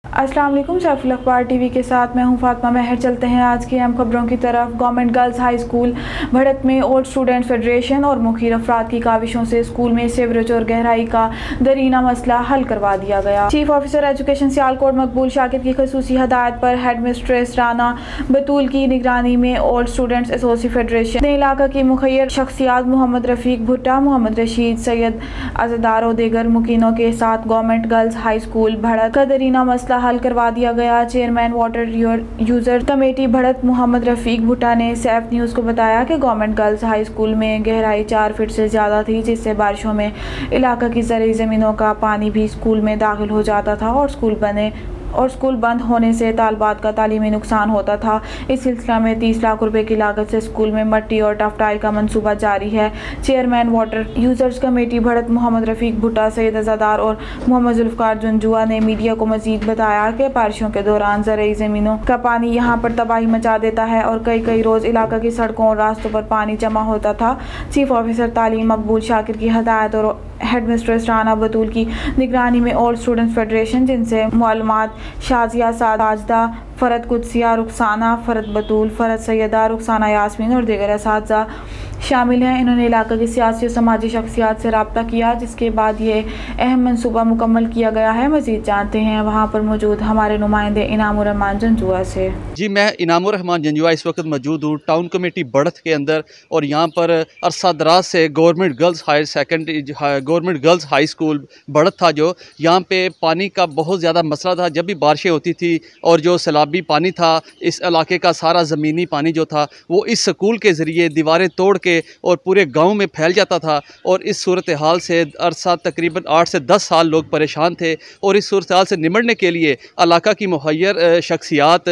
अस्सलाम वालेकुम। सैफुल अखबार टीवी के साथ मैं हूं फातिमा महर। चलते हैं आज की अहम खबरों की तरफ। गवर्नमेंट गर्ल्स हाई स्कूल भड़त में ओल्ड स्टूडेंट्स फेडरेशन और मुखिर अफराद की काविशों से स्कूल में सीवरेज और गहराई का दरीना मसला हल करवा दिया गया। चीफ ऑफिसर एजुकेशन सियालकोट मकबूल शाकिर की खसूसी हदायत पर हेड मिस्ट्रेस राना बतूल की निगरानी में ओल्ड स्टूडेंट्स एसोसिएशन फेडरेशन ने इलाका की मुखिर शख्सियात मोहम्मद रफीक भुट्टा, मोहम्मद रशीद, सैयद अजदार और दीगर मुकीनों के साथ government girls high school Bhadat का दरीना मसला हल करवा दिया गया। Chairman water user committee Bhadat Mohammad Rafiq Bhutta ने सैफ न्यूज़ को बताया कि गवर्नमेंट गर्ल्स हाई स्कूल में गहराई 4 फीट से ज़्यादा थी, जिससे बारिशों में इलाका की ज़रई ज़मीनों का पानी भी स्कूल में दाखिल हो जाता था और स्कूल बंद होने से तालबात का तालीमी नुकसान होता था। इस सिलसिला में 30 लाख रुपए की लागत से स्कूल में मट्टी और टफ टाइल का मंसूबा जारी है। Chairman water users committee Bhadat Mohammad Rafiq Bhutta, Syed अज़ादार और मोहम्मद जुल्फ़कार जुंजुआ ने मीडिया को मजीद बताया कि बारिशों के दौरान ज़रई ज़मीनों का पानी यहाँ पर तबाही मचा देता है और कई रोज़ इलाका की सड़कों और रास्तों पर पानी जमा होता था। चीफ ऑफिसर तालीम मकबूल शाकिर की हदायत और हेड मिस्ट्रेस राना बतूल की निगरानी में ओल्ड स्टूडेंट्स फेडरेशन, जिनसे मालूमात शाजिया साजदा, फ़रद कुदसिया, रुखसाना, फ़रद बतूल, फ़रद सैयदा, रुखसाना यास्मीन और दीगर असातिज़ा शामिल हैं, इन्होंने इलाका की सियासी और समाजी शख्सियात से रब्ता किया, जिसके बाद ये अहम मनसूबा मुकम्मल किया गया है। मज़ीद जानते हैं वहाँ पर मौजूद हमारे नुमाइंदे इनामुर रहमान जंजुआ से। जी, मैं इनामुर रहमान जंजुआ इस वक्त मौजूद हूँ टाउन कमेटी बढ़त के अंदर, और यहाँ पर अरसा दराज से गवर्नमेंट गर्ल्स हाई स्कूल बढ़त था, जो यहाँ पे पानी का बहुत ज़्यादा मसला था। जब भी बारिशें होती थी और जो सैलाबी पानी था, इस इलाके का सारा ज़मीनी पानी जो था वो इस स्कूल के ज़रिए दीवारें तोड़ के और पूरे गांव में फैल जाता था। और इस सूरत हाल से अरसा तकरीबन 8 से 10 साल लोग परेशान थे, और इस सूरत हाल से निमटने के लिए इलाका की मुखिर शख्सियात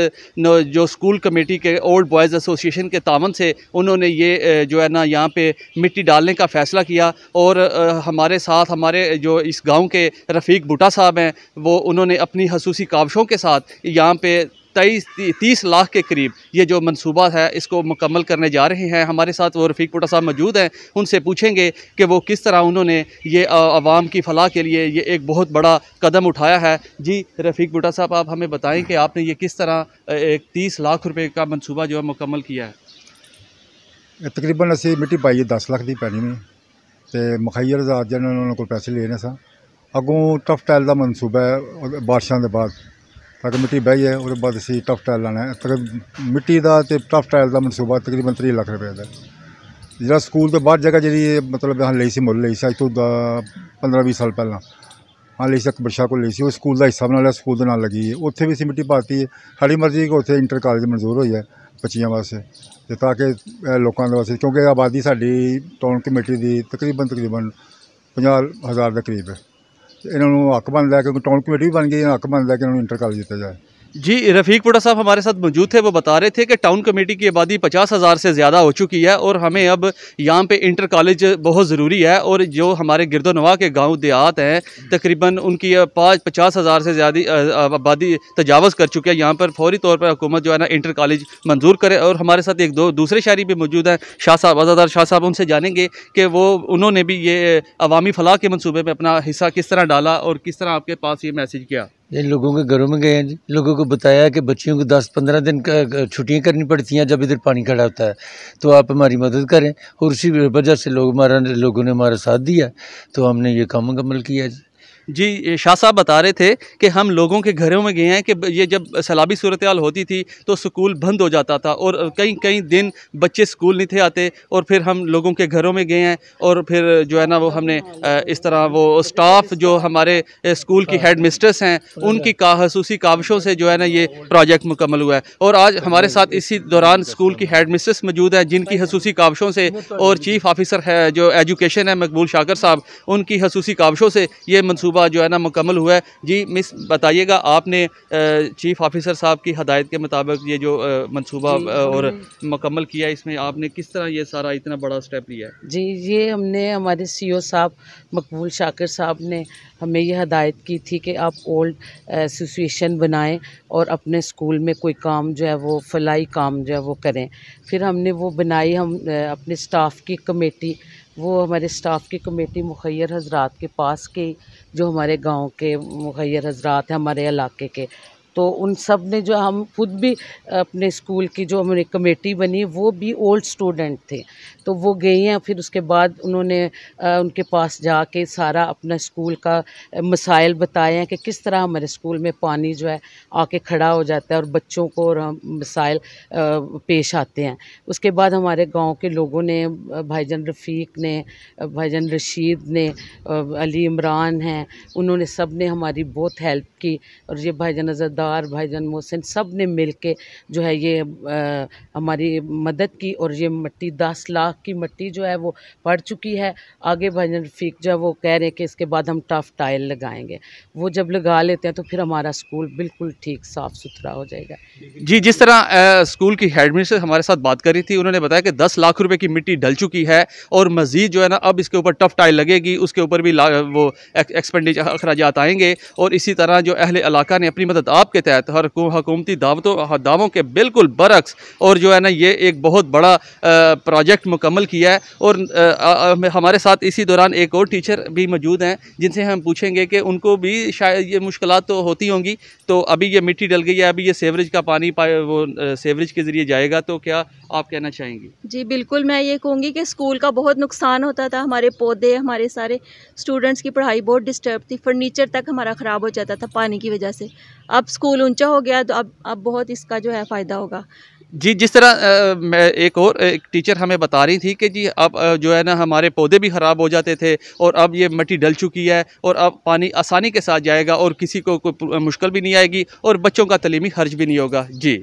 जो स्कूल कमेटी के ओल्ड बॉयज़ एसोसिएशन के तावन से उन्होंने ये जो है ना यहाँ पे मिट्टी डालने का फ़ैसला किया। और हमारे साथ हमारे जो इस गांव के रफ़ीक भुट्टा साहब हैं, वो उन्होंने अपनी खसूसी काविशों के साथ यहाँ पे 30 लाख के करीब ये जो मंसूबा है इसको मुकम्मल करने जा रहे हैं। हमारे साथ वो रफ़ीक भुट्टा साहब मौजूद हैं, उनसे पूछेंगे कि वो किस तरह उन्होंने ये आवाम की फ़लाह के लिए ये एक बहुत बड़ा कदम उठाया है। जी रफ़ीक भुट्टा साहब, आप हमें बताएं कि आपने ये किस तरह एक 30 लाख रुपए का मंसूबा जो है मुकम्मल किया है। तकरीबन असी मिट्टी पाई 10 लाख की पैनी में, तो मुखैर आजाद जिन्होंने को पैसे लेने सा अगों टफ टाइल का मनसूबा है बारिशों के बाद, ताकि मिट्टी बह जाए और बाद असी टफ टाइल लाना है। मिट्टी का तो टफ टाइल का मनसूबा तकरीबन 30 लाख रुपए का। जो स्कूल तो बाहर जगह जी मतलब हाँ ली सी मुल ली सी, अज तो 15-20 साल पहला हाँ ली सी बरशा को ली सी, स्कूल का हिस्सा बना लिया, स्कूल के नाल लगी है। उत्थे भी असी मिट्टी पाती है, साड़ी मर्जी कि उत्थे इंटर कॉलेज मंजूर हुई है बच्चियों वास्ते, तो ताकि लोगों के वास्ते, क्योंकि आबादी साडी टाउन कमेटी की तकरीबन 50,000 के करीब है। इन्होंने हक बनता है, क्योंकि टाउन कमेटी भी बन गई, हक बनता है कि इन्होंने इंटर कॉलेज दिया जाए। जी रफ़ीक भुट्टा साहब हमारे साथ मौजूद थे, वो बता रहे थे कि टाउन कमेटी की आबादी 50,000 से ज़्यादा हो चुकी है और हमें अब यहाँ पे इंटर कॉलेज बहुत ज़रूरी है। और जो हमारे गिरदोनवा के गांव देहात हैं तकरीबन उनकी 50,000 से ज़्यादा आबादी तजावज़ कर चुके हैं। यहाँ पर फौरी तौर पर हुकूमत जो है ना इंटर कॉलेज मंजूर करे। और हमारे साथ एक दूसरे शायरी भी मौजूद हैं, शाह साहब, अज़ादार शाह साहब, उनसे जानेंगे कि वो उन्होंने भी ये अवामी फलाह के मनसूबे में अपना हिस्सा किस तरह डाला और किस तरह आपके पास ये मैसेज किया। ये लोगों के घरों में गए हैं जी, लोगों को बताया कि बच्चियों को 10-15 दिन छुट्टियां करनी पड़ती हैं जब इधर पानी खड़ा होता है, तो आप हमारी मदद करें। और उसी वजह से लोगों ने हमारा साथ दिया, तो हमने ये काम मुकम्मल किया जी। जी शाह साहब बता रहे थे कि हम लोगों के घरों में गए हैं कि ये जब सैलाबी सूरत हाल होती थी तो स्कूल बंद हो जाता था और कई दिन बच्चे स्कूल नहीं थे आते, और फिर हम लोगों के घरों में गए हैं और फिर जो है ना वो हमने इस तरह वो स्टाफ जो हमारे स्कूल की हेड मिस्ट्रेस हैं उनकी खसूसी काविशों से जो है ना ये प्रोजेक्ट मुकम्मल हुआ है। और आज हमारे साथ इसी दौरान स्कूल की हेड मिस्ट्रेस मौजूद हैं, जिनकी खसूसी काविशों से, और चीफ ऑफिसर है जो एजुकेशन है मकबूल शाकिर साहब, उनकी खसूसी काविशों से ये मनसूबा जो है ना मुकम्मल हुआ है। जी मिस बताइएगा, आपने चीफ ऑफिसर साहब की हदायत के मुताबिक ये जो मंसूबा और मुकम्मल किया, इसमें आपने किस तरह ये सारा इतना बड़ा स्टेप लिया है? जी ये हमने हमारे सीईओ साहब मकबूल शाकिर साहब ने हमें ये हदायत की थी कि आप ओल्ड एसोसिएशन बनाएं और अपने स्कूल में कोई काम जो है वो फलाई काम जो है वो करें। फिर हमने वो बनाई, हम अपने स्टाफ की कमेटी वो हमारे स्टाफ की कमेटी मुखैर हजरात के पास के जो हमारे गांव के मुखैर हजरात हैं हमारे इलाके के, तो उन सब ने जो हम खुद भी अपने स्कूल की जो हमारी कमेटी बनी वो भी ओल्ड स्टूडेंट थे, तो वो गई हैं। फिर उसके बाद उन्होंने उनके पास जाके सारा अपना स्कूल का मसाइल बताए हैं कि किस तरह हमारे स्कूल में पानी जो है आके खड़ा हो जाता है और बच्चों को और मसाइल पेश आते हैं। उसके बाद हमारे गांव के लोगों ने, भाईजान रफ़ीक ने, भाईजान रशीद ने, अली इमरान हैं, उन्होंने सब ने हमारी बहुत हेल्प की, और ये भाईजान अज़रदार, भाईजान मोहसिन सब ने मिल के जो है ये हमारी मदद की, और ये मिट्टी 10 लाख की मिट्टी जो है वो पड़ चुकी है। आगे भाईजान रफ़ीक जो है वो कह रहे हैं कि इसके बाद हम टफ टाइल लगाएंगे, वो जब लगा लेते हैं तो फिर हमारा स्कूल बिल्कुल ठीक साफ़ सुथरा हो जाएगा। जी, जिस तरह स्कूल की हेड मिस्ट्रेस हमारे साथ बात करी थी, उन्होंने बताया कि 10 लाख रुपए की मिट्टी डल चुकी है और मज़ीद जो है ना अब इसके ऊपर टफ टाइल लगेगी, उसके ऊपर भी वो एक्सपेंडिचर अखराजात आएंगे। और इसी तरह जो अहले इलाका ने अपनी मदद आपके तहत हर हुकूमती दावों के बिल्कुल बरक्स और जो है ना ये एक बहुत बड़ा प्रोजेक्ट मुकम्मल किया है। और हमारे साथ इसी दौरान एक और टीचर भी मौजूद हैं जिनसे हम पूछेंगे कि उनको भी शायद ये मुश्किलात तो होती होंगी। तो अभी ये मिट्टी डल गई है, अभी ये सीवरेज का पानी वो सीवरेज के ज़रिए जाएगा, तो क्या आप कहना चाहेंगी? जी बिल्कुल, मैं ये कहूँगी कि स्कूल का बहुत नुकसान होता था, हमारे पौधे, हमारे सारे स्टूडेंट्स की पढ़ाई बहुत डिस्टर्ब थी, फर्नीचर तक हमारा ख़राब हो जाता था पानी की वजह से। अब स्कूल ऊंचा हो गया तो अब बहुत इसका जो है फ़ायदा होगा। जी, जिस तरह मैं एक टीचर हमें बता रही थी कि जी अब जो है ना हमारे पौधे भी ख़राब हो जाते थे और अब ये मिट्टी डल चुकी है और अब पानी आसानी के साथ जाएगा और किसी को कोई मुश्किल भी नहीं आएगी और बच्चों का तलीमी खर्च भी नहीं होगा। जी।